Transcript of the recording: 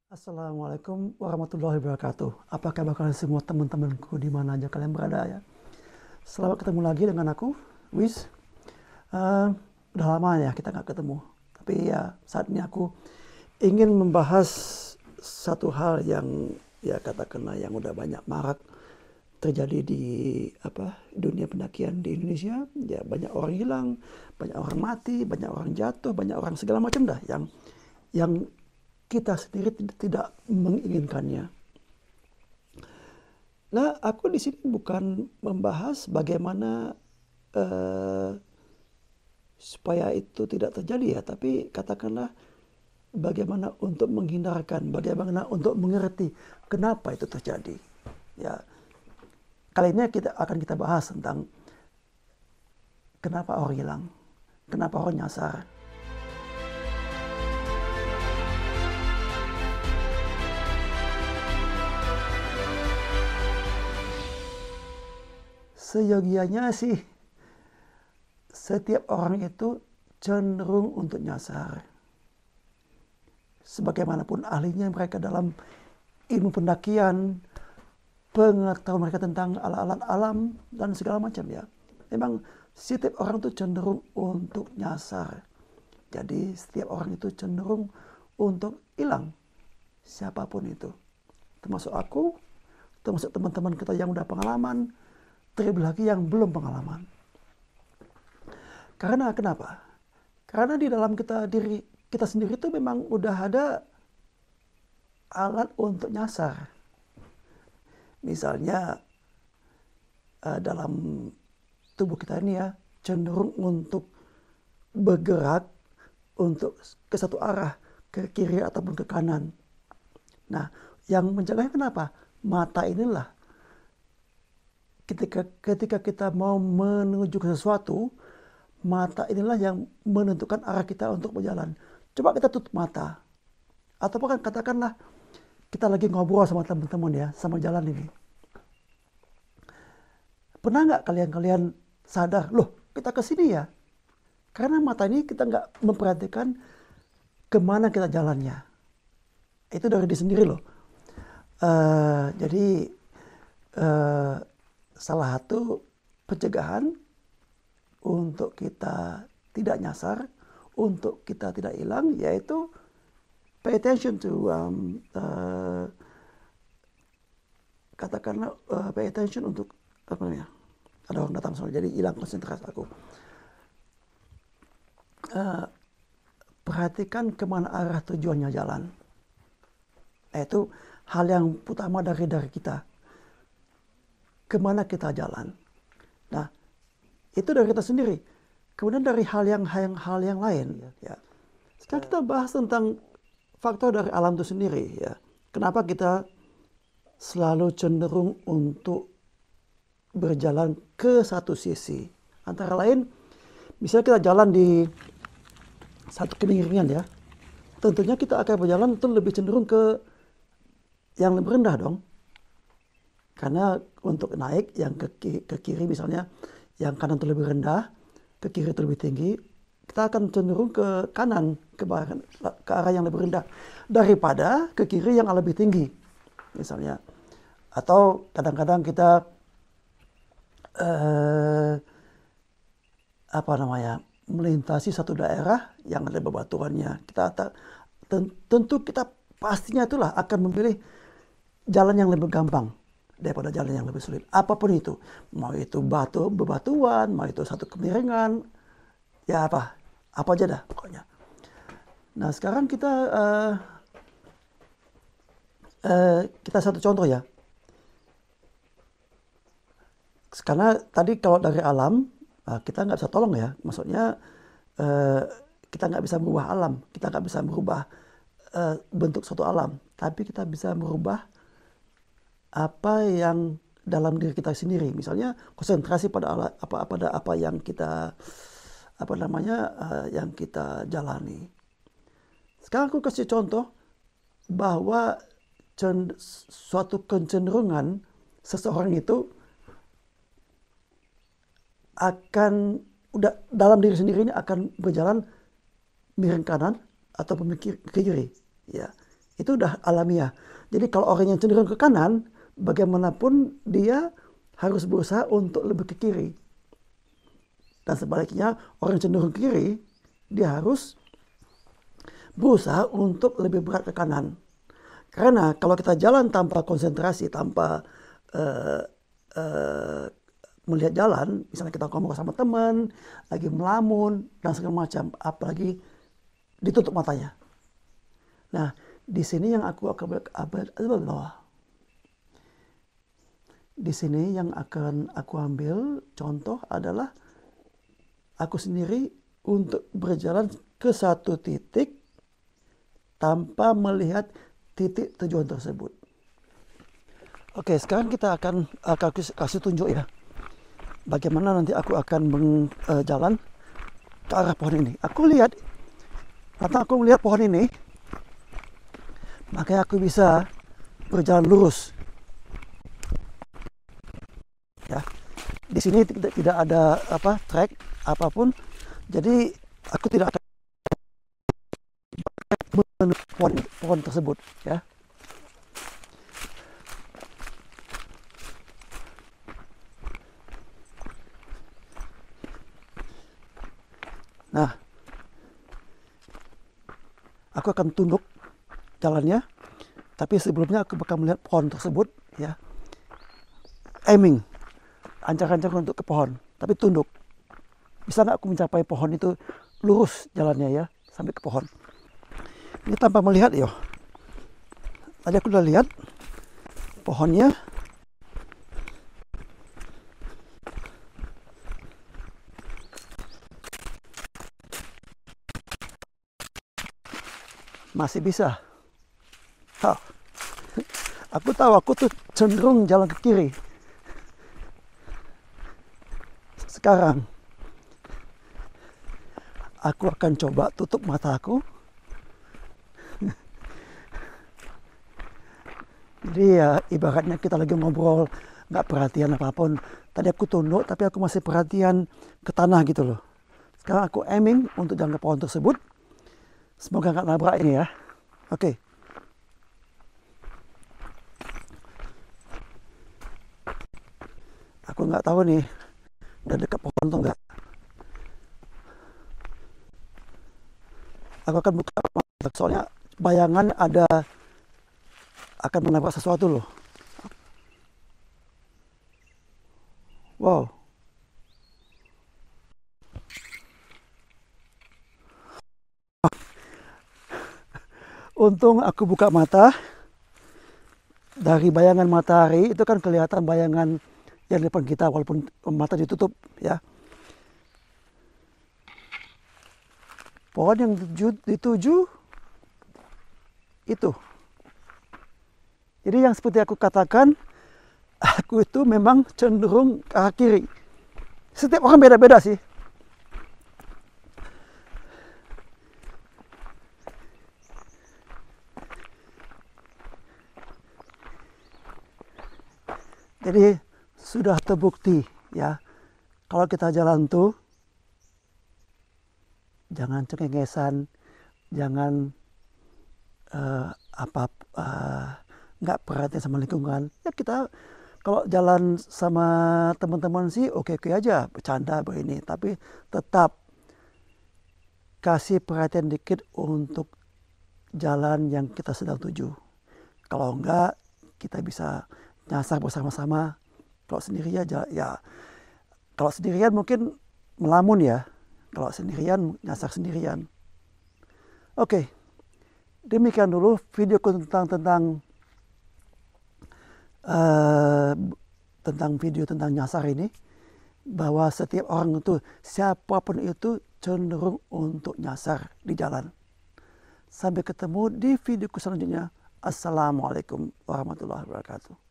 Assalamualaikum warahmatullahi wabarakatuh. Apa kabar kalian semua teman-temanku di mana aja kalian berada ya? Selamat ketemu lagi dengan aku, Wis. Eh, udah lama ya kita nggak ketemu. Tapi ya saat ini aku ingin membahas satu hal yang ya katakanlah yang udah banyak marak terjadi di dunia pendakian di Indonesia. Ya banyak orang hilang, banyak orang mati, banyak orang jatuh, banyak orang segala macam dah yang kita sendiri tidak menginginkannya. Nah, aku di sini bukan membahas bagaimana eh, supaya itu tidak terjadi ya, tapi katakanlah bagaimana untuk menghindarkan, bagaimana untuk mengerti kenapa itu terjadi. Ya, kali ini kita bahas tentang kenapa orang hilang, kenapa orang nyasar. Seyogianya sih setiap orang itu cenderung untuk nyasar. Sebagaimanapun ahlinya mereka dalam ilmu pendakian, pengetahuan mereka tentang alat-alat alam dan segala macam ya. Memang setiap orang itu cenderung untuk nyasar. Jadi setiap orang itu cenderung untuk hilang. Siapapun itu. Termasuk aku, termasuk teman-teman kita yang udah pengalaman, terlebih lagi yang belum pengalaman. Karena kenapa? Karena di dalam diri kita sendiri itu memang udah ada alat untuk nyasar. Misalnya dalam tubuh kita ini ya cenderung untuk bergerak untuk ke satu arah, ke kiri ataupun ke kanan. Nah, yang menjaganya kenapa? Mata inilah ketika kita mau menuju ke sesuatu, mata inilah yang menentukan arah kita untuk berjalan. Coba kita tutup mata. Atau kan katakanlah kita lagi ngobrol sama teman-teman ya, sama jalan ini. Pernah nggak kalian sadar, loh kita ke sini ya? Karena mata ini kita nggak memperhatikan kemana kita jalannya. Itu dari diri sendiri loh. Jadi salah satu pencegahan untuk kita tidak nyasar, untuk kita tidak hilang, yaitu pay attention to katakanlah pay attention untuk apa namanya? Ada orang datang soalnya jadi hilang konsentrasi aku. Perhatikan kemana arah tujuannya jalan. Itu hal yang utama dari kita. Kemana kita jalan. Nah, itu dari kita sendiri. Kemudian dari hal yang lain. Ya. Sekarang kita bahas tentang faktor dari alam itu sendiri. Ya. Kenapa kita selalu cenderung untuk berjalan ke satu sisi. Antara lain, misalnya kita jalan di satu kemiringan ya. Tentunya kita akan berjalan itu lebih cenderung ke yang lebih rendah dong. Karena untuk naik yang ke kiri misalnya, yang kanan itu lebih rendah, ke kiri itu lebih tinggi, kita akan cenderung ke kanan, ke arah yang lebih rendah daripada ke kiri yang lebih tinggi misalnya. Atau kadang-kadang kita melintasi satu daerah yang ada bebatuannya. Tentu kita pastinya itulah akan memilih jalan yang lebih gampang daripada jalan yang lebih sulit. Apapun itu, mau itu bebatuan, mau itu satu kemiringan, ya apa aja dah pokoknya. Nah sekarang kita satu contoh ya. Karena tadi kalau dari alam kita nggak bisa tolong ya, maksudnya kita nggak bisa merubah alam, kita nggak bisa merubah bentuk suatu alam, tapi kita bisa merubah apa yang dalam diri kita sendiri. Misalnya konsentrasi pada apa yang kita yang kita jalani. Sekarang aku kasih contoh bahwa suatu kecenderungan seseorang itu akan udah dalam diri sendiri ini akan berjalan miring kanan atau ke kiri ya. Itu udah alamiah. Jadi kalau orang yang cenderung ke kanan, bagaimanapun dia harus berusaha untuk lebih ke kiri. Dan sebaliknya, orang yang cenderung ke kiri, dia harus berusaha untuk lebih berat ke kanan. Karena kalau kita jalan tanpa konsentrasi, tanpa melihat jalan, misalnya kita ngomong sama teman, lagi melamun, dan segala macam, apalagi ditutup matanya. Nah, di sini yang akan aku ambil contoh adalah aku sendiri untuk berjalan ke satu titik tanpa melihat titik tujuan tersebut. Oke, sekarang kita akan kasih tunjuk ya. Bagaimana nanti aku akan jalan ke arah pohon ini. Aku lihat, karena aku melihat pohon ini, makanya aku bisa berjalan lurus. Ya, di sini tidak ada trek apapun, jadi aku tidak akan menemukan pohon tersebut. Ya. Nah, aku akan tunduk jalannya, tapi sebelumnya aku bakal melihat pohon tersebut, ya. Aiming, ancang-ancang untuk ke pohon, tapi tunduk. Bisa nggak aku mencapai pohon itu lurus jalannya ya, sampai ke pohon. Ini tanpa melihat yo. Tadi aku udah lihat pohonnya. Masih bisa. Aku tahu aku tuh cenderung jalan ke kiri. Sekarang aku akan coba tutup mataku. Jadi ya ibaratnya kita lagi ngobrol, nggak perhatian apapun. Tadi aku tunduk tapi aku masih perhatian ke tanah gitu loh. Sekarang aku aiming untuk jalan ke pohon tersebut. Semoga nggak nabrak ini ya. Oke. Aku nggak tahu nih, udah dekat pohon atau enggak. Aku akan buka mata, soalnya bayangan ada akan menabrak sesuatu loh. Wow. Untung aku buka mata. Dari bayangan matahari itu kan kelihatan bayangan yang di depan kita walaupun mata ditutup ya. Pohon yang dituju itu. Jadi yang seperti aku katakan, aku itu memang cenderung ke arah kiri. Setiap orang beda-beda sih. Jadi sudah terbukti ya, kalau kita jalan tuh jangan cengengesan, jangan nggak perhatian sama lingkungan. Ya kita kalau jalan sama teman-teman sih oke-oke aja, bercanda begini, tapi tetap kasih perhatian dikit untuk jalan yang kita sedang tuju. Kalau enggak, kita bisa nyasar bersama-sama. Kalau sendirian ya, kalau sendirian mungkin melamun ya. Kalau sendirian nyasar sendirian. Oke, demikian dulu video tentang video tentang nyasar ini. Bahwa setiap orang itu, siapapun itu cenderung untuk nyasar di jalan. Sampai ketemu di videoku selanjutnya. Assalamualaikum warahmatullahi wabarakatuh.